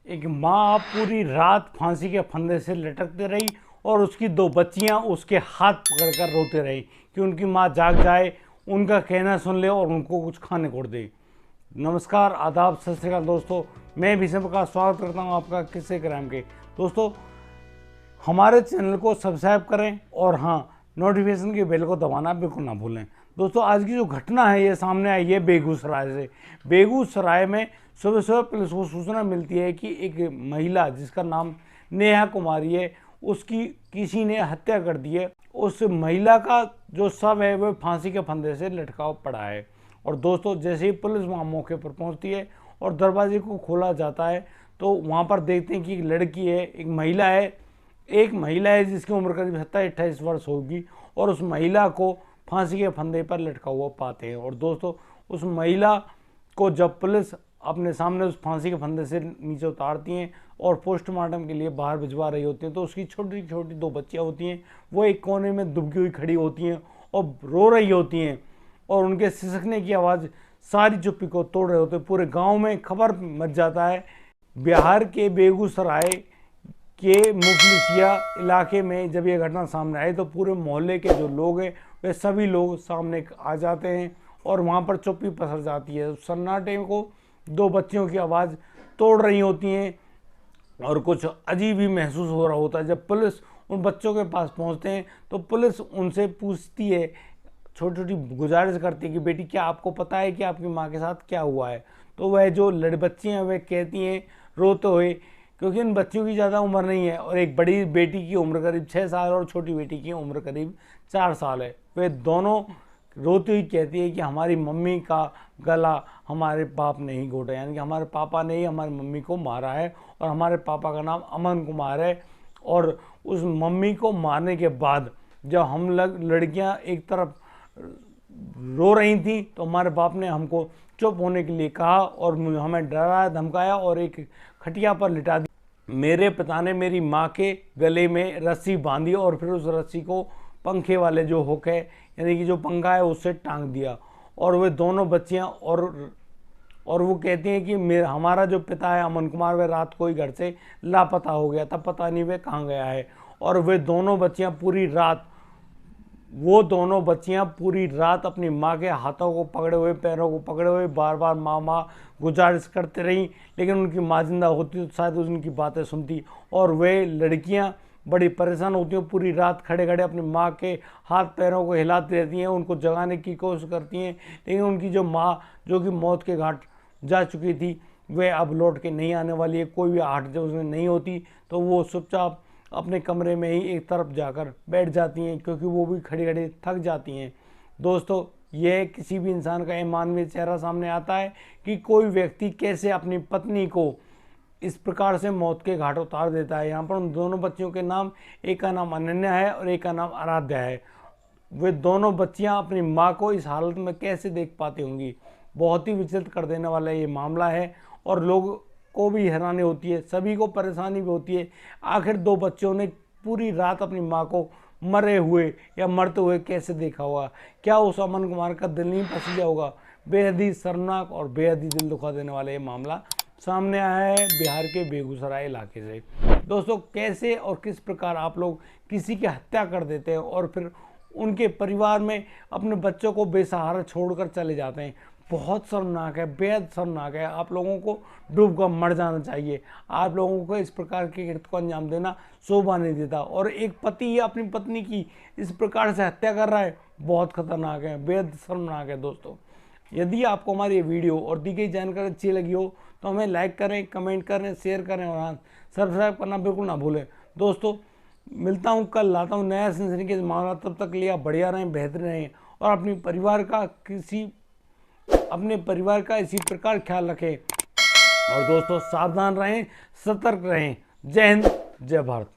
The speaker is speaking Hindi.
एक माँ पूरी रात फांसी के फंदे से लटकते रही और उसकी दो बच्चियां उसके हाथ पकड़कर रोते रही कि उनकी माँ जाग जाए, उनका कहना सुन ले और उनको कुछ खाने को दे। नमस्कार, आदाब, सत श्री अकाल दोस्तों, मैं भीष्म का स्वागत करता हूं आपका किस्से क्राइम के। दोस्तों, हमारे चैनल को सब्सक्राइब करें और हाँ, नोटिफिकेशन की बेल को दबाना बिल्कुल ना भूलें। दोस्तों, आज की जो घटना है ये सामने आई है बेगूसराय से। बेगूसराय में सुबह सुबह पुलिस को सूचना मिलती है कि एक महिला जिसका नाम नेहा कुमारी है, उसकी किसी ने हत्या कर दी है। उस महिला का जो शव है वह फांसी के फंदे से लटका पड़ा है। और दोस्तों, जैसे ही पुलिस वहाँ मौके पर पहुँचती है और दरवाजे को खोला जाता है तो वहाँ पर देखते हैं कि एक लड़की है, एक महिला है जिसकी उम्र करीब 27-28 वर्ष होगी, और उस महिला को फांसी के फंदे पर लटका हुआ पाते हैं। और दोस्तों, उस महिला को जब पुलिस अपने सामने उस फांसी के फंदे से नीचे उतारती हैं और पोस्टमार्टम के लिए बाहर भिजवा रही होती हैं तो उसकी छोटी छोटी दो बच्चियां होती हैं, वो एक कोने में दुबकी हुई खड़ी होती हैं और रो रही होती हैं, और उनके सिसकने की आवाज़ सारी चुप्पी को तोड़ रहे होते हैं। पूरे गाँव में खबर मच जाता है। बिहार के बेगूसराय के मुफलिसिया इलाके में जब ये घटना सामने आई तो पूरे मोहल्ले के जो लोग हैं वे सभी लोग सामने आ जाते हैं और वहाँ पर चुप्पी पसर जाती है। सन्नाटे को दो बच्चियों की आवाज़ तोड़ रही होती हैं और कुछ अजीब ही महसूस हो रहा होता है। जब पुलिस उन बच्चों के पास पहुँचते हैं तो पुलिस उनसे पूछती है, छोटी छोटी गुजारिश करती है कि बेटी, क्या आपको पता है कि आपकी माँ के साथ क्या हुआ है? तो वह जो बच्चियाँ हैं वह कहती हैं रोते हुए, क्योंकि इन बच्चियों की ज़्यादा उम्र नहीं है और एक बड़ी बेटी की उम्र करीब 6 साल और छोटी बेटी की उम्र करीब 4 साल है। वे दोनों रोती हुई कहती है कि हमारी मम्मी का गला हमारे बाप ने ही घोटा, यानी कि हमारे पापा ने ही हमारी मम्मी को मारा है और हमारे पापा का नाम अमन कुमार है। और उस मम्मी को मारने के बाद जब हम लड़कियां एक तरफ रो रही थी तो हमारे बाप ने हमको चुप होने के लिए कहा और हमें डराया धमकाया और एक खटिया पर लिटा दिया। मेरे पिता ने मेरी माँ के गले में रस्सी बांधी और फिर उस रस्सी को पंखे वाले जो हुक है, यानी कि जो पंखा है, उससे टांग दिया। और वे दोनों बच्चियां और वो कहती हैं कि हमारा जो पिता है अमन कुमार, वह रात को ही घर से लापता हो गया था, पता नहीं वह कहाँ गया है। और वे दोनों बच्चियां पूरी रात अपनी माँ के हाथों को पकड़े हुए, पैरों को पकड़े हुए बार बार माँ माँ गुजारिश करते रहीं, लेकिन उनकी माँ जिंदा होती तो शायद उनकी बातें सुनती। और वे लड़कियां बड़ी परेशान होती हैं, पूरी रात खड़े खड़े अपनी माँ के हाथ पैरों को हिलाती रहती हैं, उनको जगाने की कोशिश करती हैं, लेकिन उनकी जो माँ, जो कि मौत के घाट जा चुकी थी, वह अब लौट के नहीं आने वाली है। कोई भी आहट जब उसमें नहीं होती तो वो चुपचाप अपने कमरे में ही एक तरफ जाकर बैठ जाती हैं, क्योंकि वो भी खड़ी खड़ी थक जाती हैं। दोस्तों, यह किसी भी इंसान का मानवीय चेहरा सामने आता है कि कोई व्यक्ति कैसे अपनी पत्नी को इस प्रकार से मौत के घाट उतार देता है। यहाँ पर उन दोनों बच्चियों के नाम, एक का नाम अनन्या है और एक का नाम आराध्या है। वे दोनों बच्चियाँ अपनी माँ को इस हालत में कैसे देख पाती होंगी? बहुत ही विचलित कर देने वाला ये मामला है और लोग को भी हैरानी होती है, सभी को परेशानी भी होती है। आखिर दो बच्चों ने पूरी रात अपनी माँ को मरे हुए या मरते हुए कैसे देखा होगा? क्या उस अमन कुमार का दिल नहीं पसीजा होगा? बेहद ही शर्मनाक और बेहद ही दिल दुखा देने वाला ये मामला सामने आया है बिहार के बेगूसराय इलाके से। दोस्तों, कैसे और किस प्रकार आप लोग किसी की हत्या कर देते हैं और फिर उनके परिवार में अपने बच्चों को बेसहारा छोड़कर चले जाते हैं, बहुत शर्मनाक है, बेहद शर्मनाक है। आप लोगों को डूब कर मर जाना चाहिए। आप लोगों को इस प्रकार के कृत्य को अंजाम देना शोभा नहीं देता। और एक पति अपनी पत्नी की इस प्रकार से हत्या कर रहा है, बहुत खतरनाक है, बेहद शर्मनाक है। दोस्तों, यदि आपको हमारी ये वीडियो और दी गई जानकारी अच्छी लगी हो तो हमें लाइक करें, कमेंट करें, शेयर करें और हाँ, सब्सक्राइब करना बिल्कुल ना भूलें। दोस्तों, मिलता हूँ कल, लाता हूँ नया सनसनी के मामला। तब तक लिए आप बढ़िया रहें, बेहतर रहें और अपने परिवार का इसी प्रकार ख्याल रखें। और दोस्तों, सावधान रहें, सतर्क रहें। जय हिंद, जय भारत।